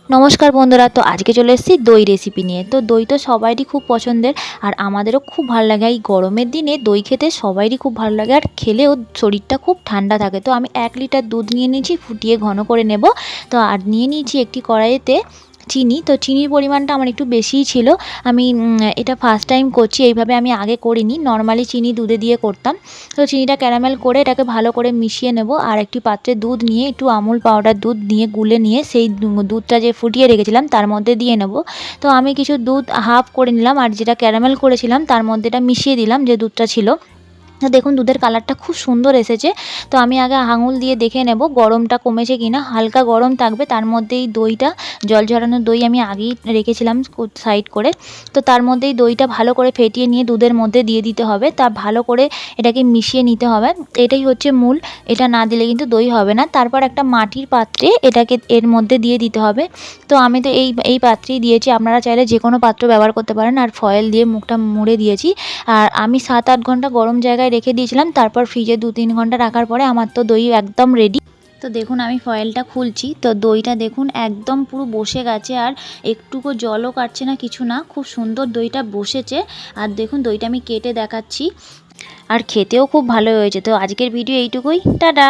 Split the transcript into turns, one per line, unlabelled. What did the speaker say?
নমস্কার বন্ধুরা, তো আজকে চলে এসেছি দই রেসিপি নিয়ে। তো দই তো সবারই খুব পছন্দের, আর আমাদেরও খুব ভালো লাগে। এই গরমের দিনে দই খেতে সবারই খুব ভালো লাগে, আর খেলেও শরীরটা খুব ঠান্ডা থাকে। তো আমি 1 লিটার দুধ নিয়ে নিয়েছি, ফুটিয়ে ঘন করে নেব। তো আর নিয়ে নিয়েছি একটি কড়াইতে চিনি। তো চিনির পরিমাণটা আমার একটু বেশিই ছিল। আমি এটা ফার্স্ট টাইম করছি, এইভাবে আমি আগে করিনি। নর্মালি চিনি দুধে দিয়ে করতাম। তো চিনিটা ক্যারামেল করে এটাকে ভালো করে মিশিয়ে নেব, আর একটি পাত্রে দুধ নিয়ে একটু আমুল পাউডার দুধ নিয়ে গুলে নিয়ে সেই দুধটা যে ফুটিয়ে রেখেছিলাম তার মধ্যে দিয়ে নেব। তো আমি কিছু দুধ হাফ করে নিলাম, আর যেটা ক্যারামেল করেছিলাম তার মধ্যে এটা মিশিয়ে দিলাম, যে দুধটা ছিল। তো দেখুন দুধের কালারটা খুব সুন্দর এসেছে। তো আমি আগে আঙুল দিয়ে দেখে নেব গরমটা কমেছে কিনা। হালকা গরম থাকবে, তার মধ্যেই দইটা, জল ঝরানো দই আমি আগেই রেখেছিলাম সাইড করে। তো তার মধ্যেই দইটা ভালো করে ফেটিয়ে নিয়ে দুধের মধ্যে দিয়ে দিতে হবে। তা ভালো করে এটাকে মিশিয়ে নিতে হবে। এটাই হচ্ছে মূল, এটা না দিলে কিন্তু দই হবে না। তারপর একটা মাটির পাত্রে এটাকে এর মধ্যে দিয়ে দিতে হবে। তো আমি তো এই পাত্রেই দিয়েছি, আপনারা চাইলে যে কোনো পাত্র ব্যবহার করতে পারেন। আর ফয়েল দিয়ে মুখটা মুড়ে দিয়েছি। আর আমি 7-8 ঘন্টা গরম জায়গায় রেখে দিয়েছিলাম, তারপর ফ্রিজে 2-3 ঘন্টা রাখার পরে আমার তো দই একদম রেডি। তো দেখুন আমি ফয়েলটা খুলছি, তো দইটা দেখুন একদম পুরো বসে গেছে, আর একটুকু জলও কাটছে না, কিছু না। খুব সুন্দর দইটা বসেছে। আর দেখুন দইটা আমি কেটে দেখাচ্ছি, আর খেতেও খুব ভালো হয়েছে। তো আজকের ভিডিও এইটুকুই, টাটা।